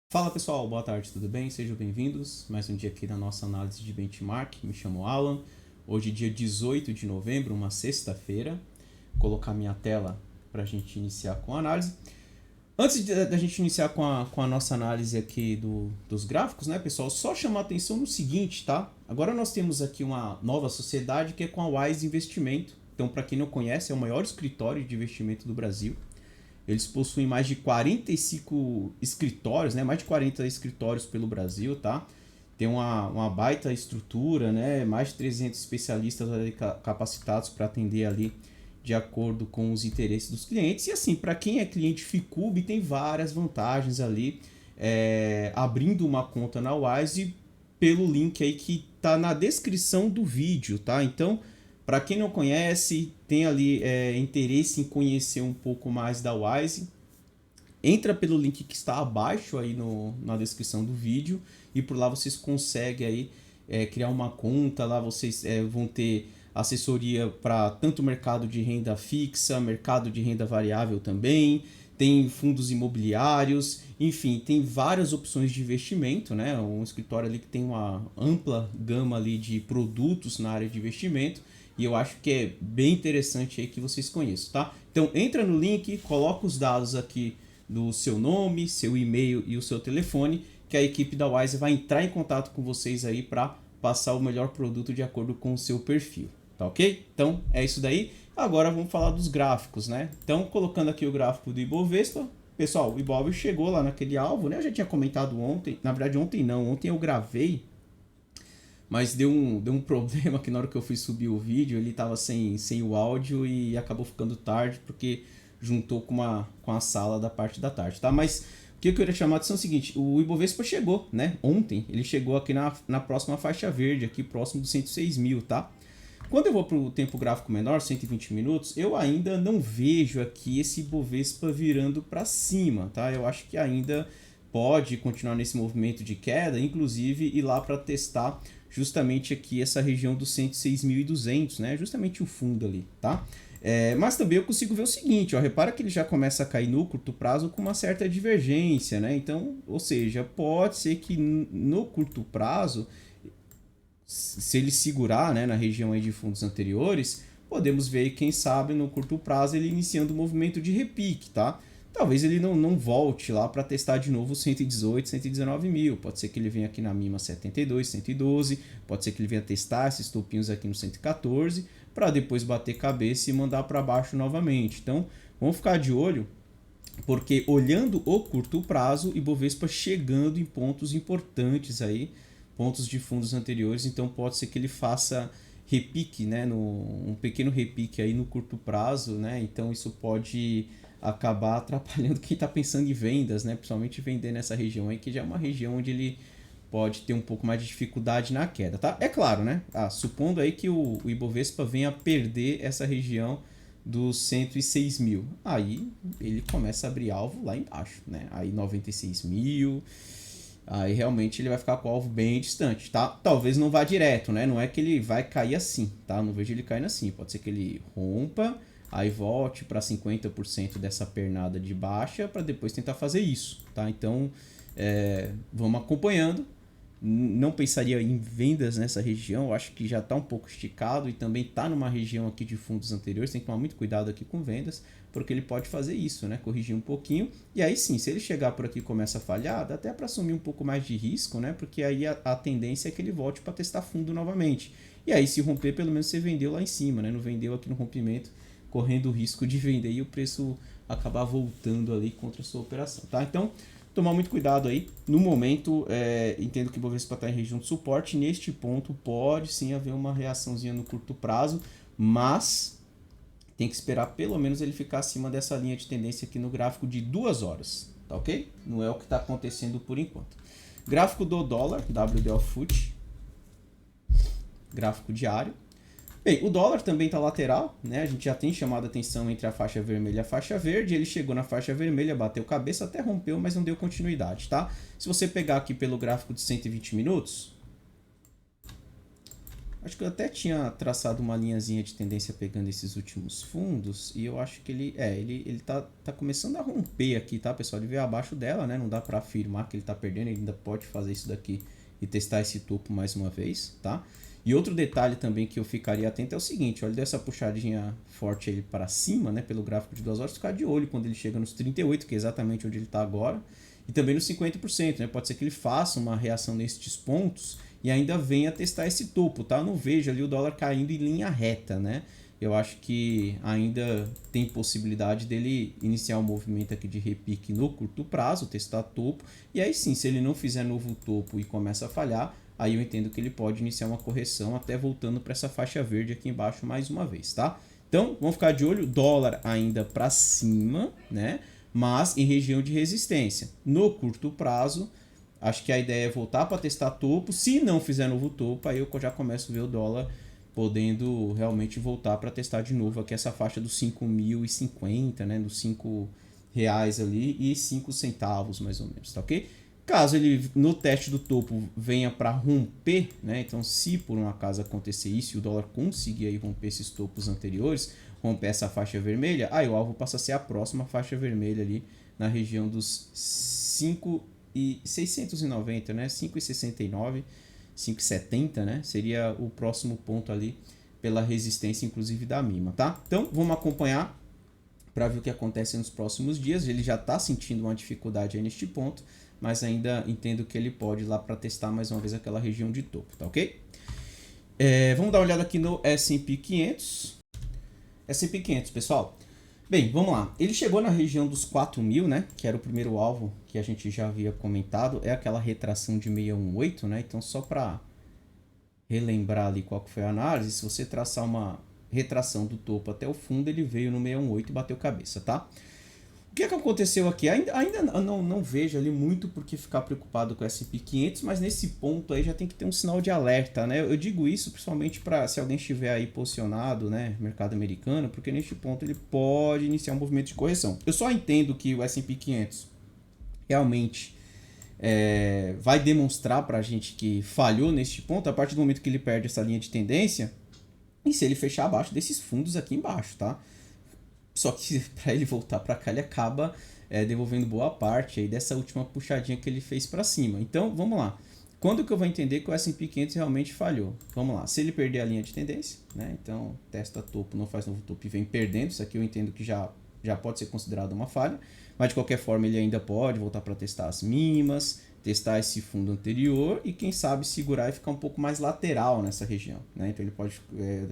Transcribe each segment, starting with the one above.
Fala pessoal, boa tarde, tudo bem? Sejam bem-vindos. Mais um dia aqui na nossa análise de benchmark. Me chamo Alan. Hoje, dia 18 de novembro, uma sexta-feira. Vou colocar minha tela para a gente iniciar com a análise. Antes da gente iniciar com a nossa análise aqui dos gráficos, né, pessoal? Só chamar a atenção no seguinte, tá? Agora nós temos aqui uma nova sociedade que é com a Wise Investimento. Então, para quem não conhece, é o maior escritório de investimento do Brasil. Eles possuem mais de 45 escritórios, né? Mais de 40 escritórios pelo Brasil, tá? Tem uma baita estrutura, né? Mais de 300 especialistas ali capacitados para atender ali de acordo com os interesses dos clientes. E assim, para quem é cliente Ficube, tem várias vantagens ali, abrindo uma conta na Wise pelo link aí que tá na descrição do vídeo, tá? Então, para quem não conhece, tem ali interesse em conhecer um pouco mais da Wise, entra pelo link que está abaixo aí na descrição do vídeo e por lá vocês conseguem aí criar uma conta. Lá vocês vão ter assessoria para tanto mercado de renda fixa, mercado de renda variável também, tem fundos imobiliários, enfim, tem várias opções de investimento, né? Um escritório ali que tem uma ampla gama ali de produtos na área de investimento. E eu acho que é bem interessante aí que vocês conheçam, tá? Então entra no link, coloca os dados aqui do seu nome, seu e-mail e o seu telefone, que a equipe da Wise vai entrar em contato com vocês aí para passar o melhor produto de acordo com o seu perfil, tá ok? Então é isso daí. Agora vamos falar dos gráficos, né? Então colocando aqui o gráfico do Ibovespa, pessoal, o Ibov chegou lá naquele alvo, né? Eu já tinha comentado ontem, na verdade ontem não, ontem eu gravei, mas deu um problema que na hora que eu fui subir o vídeo, ele tava sem o áudio e acabou ficando tarde, porque juntou com a sala da parte da tarde, tá? Mas o que eu queria chamar a atenção é o seguinte, o Ibovespa chegou, né? Ontem, ele chegou aqui na próxima faixa verde, aqui próximo dos 106 mil, tá? Quando eu vou para o tempo gráfico menor, 120 minutos, eu ainda não vejo aqui esse Ibovespa virando para cima, tá? Eu acho que ainda pode continuar nesse movimento de queda, inclusive ir lá para testar justamente aqui essa região dos 106.200, né? Justamente o fundo ali, tá? Mas também eu consigo ver o seguinte, ó, repara que ele já começa a cair no curto prazo com uma certa divergência, né? Então, ou seja, pode ser que no curto prazo, se ele segurar, né, na região aí de fundos anteriores, podemos ver, quem sabe, no curto prazo ele iniciando o movimento de repique, tá? Talvez ele não volte lá para testar de novo 118, 119 mil. Pode ser que ele venha aqui na mínima 72, 112. Pode ser que ele venha testar esses topinhos aqui no 114 para depois bater cabeça e mandar para baixo novamente. Então, vamos ficar de olho, porque olhando o curto prazo, Ibovespa chegando em pontos importantes aí, pontos de fundos anteriores, então pode ser que ele faça repique, né, um pequeno repique aí no curto prazo, né? Então isso pode acabar atrapalhando quem está pensando em vendas, né? Principalmente vender nessa região aí, que já é uma região onde ele pode ter um pouco mais de dificuldade na queda, tá? É claro, né? Supondo aí que o Ibovespa venha a perder essa região dos 106 mil, aí ele começa a abrir alvo lá embaixo, né? Aí 96 mil, aí realmente ele vai ficar com o alvo bem distante, tá? Talvez não vá direto, né? Não é que ele vai cair assim, tá? Não vejo ele caindo assim. Pode ser que ele rompa, aí volte para 50% dessa pernada de baixa para depois tentar fazer isso, tá? Então, vamos acompanhando. Não pensaria em vendas nessa região, eu acho que já está um pouco esticado e também está numa região aqui de fundos anteriores, tem que tomar muito cuidado aqui com vendas, porque ele pode fazer isso, né? Corrigir um pouquinho, e aí sim, se ele chegar por aqui e começa a falhar, dá até para assumir um pouco mais de risco, né? Porque aí a tendência é que ele volte para testar fundo novamente. E aí, se romper, pelo menos você vendeu lá em cima, né? Não vendeu aqui no rompimento, correndo o risco de vender e o preço acabar voltando ali contra a sua operação, tá? Então, tomar muito cuidado aí. No momento, entendo que o Bovespa está em região de suporte. Neste ponto, pode sim haver uma reaçãozinha no curto prazo, mas tem que esperar pelo menos ele ficar acima dessa linha de tendência aqui no gráfico de 2 horas, tá ok? Não é o que está acontecendo por enquanto. Gráfico do dólar, WDO FUT, gráfico diário. Bem, o dólar também está lateral, né? A gente já tem chamado a atenção entre a faixa vermelha e a faixa verde. Ele chegou na faixa vermelha, bateu cabeça, até rompeu, mas não deu continuidade, tá? Se você pegar aqui pelo gráfico de 120 minutos, Acho que eu até tinha traçado uma linhazinha de tendência pegando esses últimos fundos. E eu acho que ele tá começando a romper aqui, tá, pessoal? Ele veio abaixo dela, né? Não dá para afirmar que ele tá perdendo. Ele ainda pode fazer isso daqui e testar esse topo mais uma vez, tá? E outro detalhe também que eu ficaria atento é o seguinte, olha, dessa puxadinha forte ele para cima, né, pelo gráfico de 2 horas, ficar de olho quando ele chega nos 38, que é exatamente onde ele está agora, e também nos 50%, né? Pode ser que ele faça uma reação nestes pontos e ainda venha testar esse topo, tá? Eu não vejo ali o dólar caindo em linha reta, né? Eu acho que ainda tem possibilidade dele iniciar um movimento aqui de repique no curto prazo, testar topo, e aí sim, se ele não fizer novo topo e começa a falhar, aí eu entendo que ele pode iniciar uma correção até voltando para essa faixa verde aqui embaixo mais uma vez, tá? Então, vamos ficar de olho, dólar ainda para cima, né? Mas em região de resistência. No curto prazo, acho que a ideia é voltar para testar topo. Se não fizer novo topo, aí eu já começo a ver o dólar podendo realmente voltar para testar de novo aqui essa faixa dos 5.050, né? Dos R$ 5 ali e 5 centavos mais ou menos, tá ok? Caso ele no teste do topo venha para romper, né? Então, se por um acaso acontecer isso e o dólar conseguir aí romper esses topos anteriores, romper essa faixa vermelha, aí o alvo passa a ser a próxima faixa vermelha ali na região dos 5.690, né? 5,69, 5,70, né? Seria o próximo ponto ali pela resistência, inclusive da mínima, tá? Então, vamos acompanhar para ver o que acontece nos próximos dias. Ele já está sentindo uma dificuldade aí neste ponto, mas ainda entendo que ele pode ir lá para testar mais uma vez aquela região de topo, tá ok? Vamos dar uma olhada aqui no S&P 500. S&P 500, pessoal. Bem, vamos lá. Ele chegou na região dos 4.000, né? Que era o primeiro alvo que a gente já havia comentado. É aquela retração de 618, né? Então, só para relembrar ali qual que foi a análise, se você traçar uma retração do topo até o fundo, ele veio no 618 e bateu cabeça, tá? O que aconteceu aqui? Ainda não vejo ali muito por que ficar preocupado com o S&P 500, mas nesse ponto aí já tem que ter um sinal de alerta, né? Eu digo isso principalmente para se alguém estiver aí posicionado, né, mercado americano, porque neste ponto ele pode iniciar um movimento de correção. Eu só entendo que o S&P 500 realmente vai demonstrar para a gente que falhou neste ponto a partir do momento que ele perde essa linha de tendência e se ele fechar abaixo desses fundos aqui embaixo, tá? Só que para ele voltar para cá, ele acaba devolvendo boa parte aí dessa última puxadinha que ele fez para cima. Então, vamos lá. Quando que eu vou entender que o S&P 500 realmente falhou? Vamos lá. Se ele perder a linha de tendência, né? Então, testa topo, não faz novo topo e vem perdendo. Isso aqui eu entendo que já pode ser considerado uma falha. Mas, de qualquer forma, ele ainda pode voltar para testar as mínimas, testar esse fundo anterior e, quem sabe, segurar e ficar um pouco mais lateral nessa região, né? Então, ele pode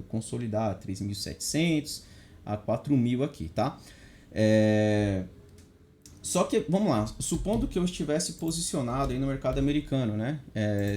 consolidar 3.700 a 4.000 aqui, tá? Só que, vamos lá, supondo que eu estivesse posicionado aí no mercado americano, né?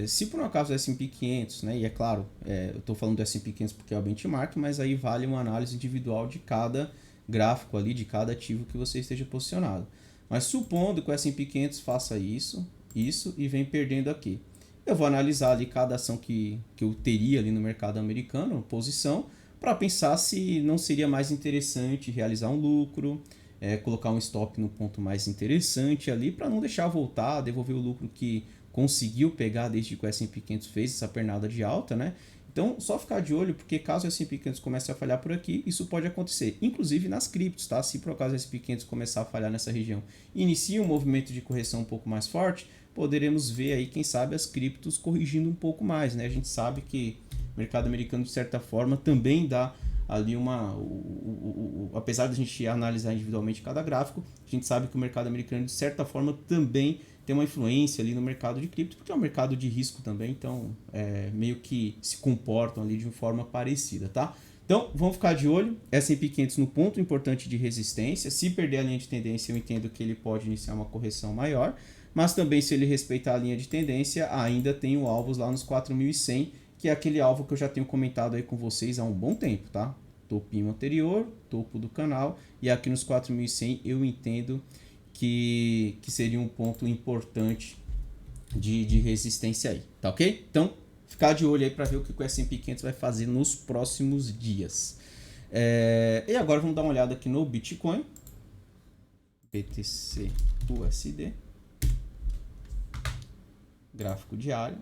Se por um acaso o S&P 500, né? E é claro, eu estou falando do S&P 500 porque é o benchmark, mas aí vale uma análise individual de cada gráfico ali, de cada ativo que você esteja posicionado. Mas supondo que o S&P 500 faça isso e vem perdendo aqui. Eu vou analisar ali cada ação que eu teria ali no mercado americano, posição, para pensar se não seria mais interessante realizar um lucro, colocar um stop no ponto mais interessante ali, para não deixar voltar, devolver o lucro que conseguiu pegar desde que o S&P 500 fez essa pernada de alta, né? Então, só ficar de olho, porque caso o S&P 500 comece a falhar por aqui, isso pode acontecer, inclusive nas criptos, tá? Se por acaso o S&P 500 começar a falhar nessa região e inicia um movimento de correção um pouco mais forte, poderemos ver aí, quem sabe, as criptos corrigindo um pouco mais, né? A gente sabe que o mercado americano, de certa forma, também dá ali apesar de a gente analisar individualmente cada gráfico, a gente sabe que o mercado americano, de certa forma, também tem uma influência ali no mercado de cripto, porque é um mercado de risco também, então meio que se comportam ali de uma forma parecida, tá? Então, vamos ficar de olho, S&P 500 no ponto importante de resistência. Se perder a linha de tendência, eu entendo que ele pode iniciar uma correção maior, mas também, se ele respeitar a linha de tendência, ainda tem o alvo lá nos 4.100, que é aquele alvo que eu já tenho comentado aí com vocês há um bom tempo, tá? Topinho anterior, topo do canal, e aqui nos 4.100 eu entendo que seria um ponto importante de resistência aí, tá ok? Então, ficar de olho aí para ver o que o S&P 500 vai fazer nos próximos dias. E agora vamos dar uma olhada aqui no Bitcoin, BTC USD, gráfico diário.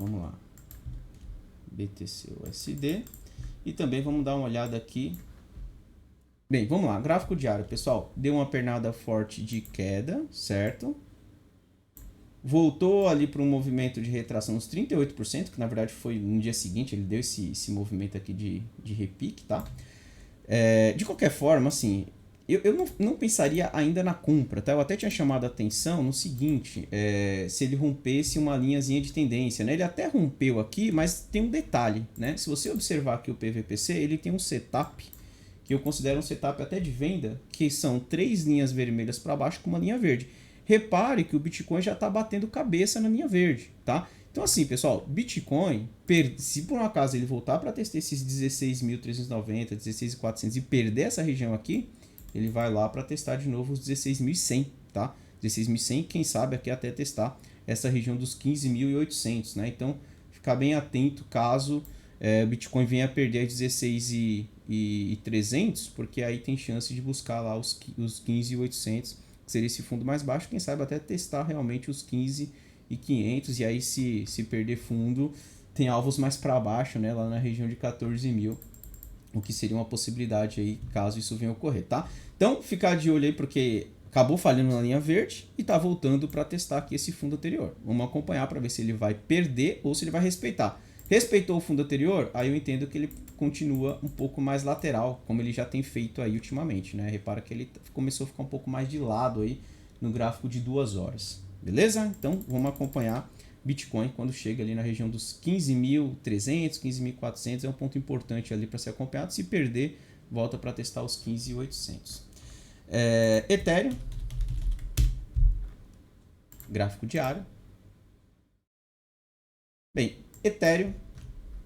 Vamos lá. BTC-USD. E também vamos dar uma olhada aqui. Bem, vamos lá. Gráfico diário, pessoal. Deu uma pernada forte de queda, certo? Voltou ali para um movimento de retração uns 38%, que na verdade foi no dia seguinte, ele deu esse movimento aqui de repique, tá? De qualquer forma, assim, eu não pensaria ainda na compra, tá? Eu até tinha chamado a atenção no seguinte, se ele rompesse uma linhazinha de tendência, né? Ele até rompeu aqui, mas tem um detalhe, né? Se você observar aqui o PVPC, ele tem um setup, que eu considero um setup até de venda, que são 3 linhas vermelhas para baixo com uma linha verde. Repare que o Bitcoin já está batendo cabeça na linha verde, tá? Então assim, pessoal, Bitcoin, se por um acaso ele voltar para testar esses 16.390, 16.400 e perder essa região aqui, ele vai lá para testar de novo os 16.100, tá? 16.100, quem sabe aqui até testar essa região dos 15.800, né? Então, ficar bem atento caso o Bitcoin venha a perder 16.300, porque aí tem chance de buscar lá os 15.800, que seria esse fundo mais baixo, quem sabe até testar realmente os 15.500, e aí se perder fundo, tem alvos mais para baixo, né, lá na região de 14.000, o que seria uma possibilidade aí, caso isso venha a ocorrer, tá? Então, ficar de olho aí, porque acabou falhando na linha verde e tá voltando para testar aqui esse fundo anterior. Vamos acompanhar para ver se ele vai perder ou se ele vai respeitar. Respeitou o fundo anterior, aí eu entendo que ele continua um pouco mais lateral, como ele já tem feito aí ultimamente, né? Repara que ele começou a ficar um pouco mais de lado aí no gráfico de 2 horas, beleza? Então, vamos acompanhar Bitcoin quando chega ali na região dos 15.300, 15.400, é um ponto importante ali para ser acompanhado. Se perder, volta para testar os 15.800. Ethereum, gráfico diário. Bem, Ethereum,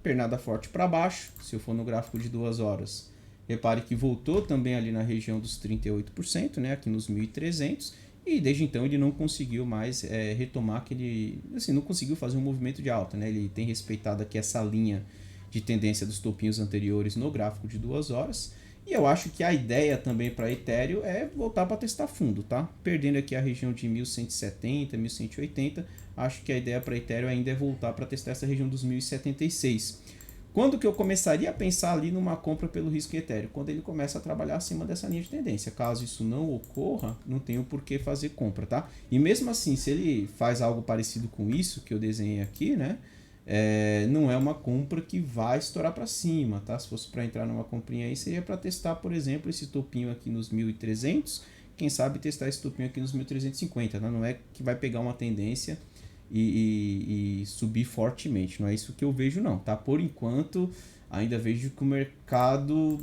pernada forte para baixo. Se eu for no gráfico de 2 horas, repare que voltou também ali na região dos 38%, né, aqui nos 1.300, e desde então ele não conseguiu mais retomar aquele, assim, não conseguiu fazer um movimento de alta, né? Ele tem respeitado aqui essa linha de tendência dos topinhos anteriores no gráfico de 2 horas. E eu acho que a ideia também para Ethereum é voltar para testar fundo, tá? Perdendo aqui a região de 1.170, 1.180, acho que a ideia para Ethereum ainda é voltar para testar essa região dos 1.076. Quando que eu começaria a pensar ali numa compra pelo risco Ethereum? Quando ele começa a trabalhar acima dessa linha de tendência. Caso isso não ocorra, não tenho por que fazer compra, tá? E mesmo assim, se ele faz algo parecido com isso que eu desenhei aqui, né? Não é uma compra que vai estourar para cima, tá? Se fosse para entrar numa comprinha aí, seria para testar, por exemplo, esse topinho aqui nos 1.300, quem sabe testar esse topinho aqui nos 1.350, né? Não é que vai pegar uma tendência e subir fortemente, não é isso que eu vejo não, tá? Por enquanto, ainda vejo que o mercado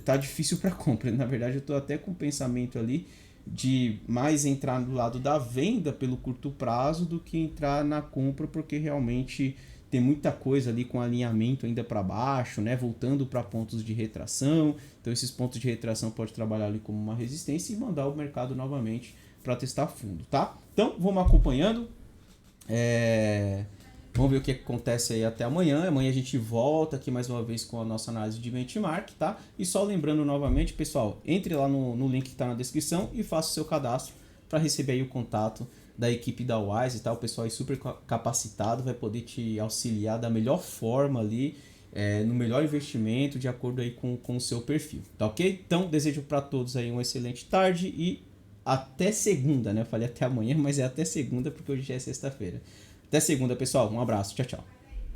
tá difícil para compra. Na verdade, eu tô até com o pensamento ali de mais entrar do lado da venda pelo curto prazo do que entrar na compra, porque realmente tem muita coisa ali com alinhamento ainda para baixo, né? Voltando para pontos de retração. Então esses pontos de retração pode trabalhar ali como uma resistência e mandar o mercado novamente para testar fundo, tá? Então vamos acompanhando. Vamos ver o que acontece aí até amanhã. Amanhã a gente volta aqui mais uma vez com a nossa análise de benchmark, tá? E só lembrando novamente, pessoal, entre lá no link que está na descrição e faça o seu cadastro para receber aí o contato da equipe da Wise, tá? O pessoal aí super capacitado, vai poder te auxiliar da melhor forma ali, no melhor investimento, de acordo aí com o seu perfil, tá ok? Então, desejo para todos aí uma excelente tarde e até segunda, né? Eu falei até amanhã, mas é até segunda porque hoje já é sexta-feira. Até segunda, pessoal. Um abraço. Tchau, tchau.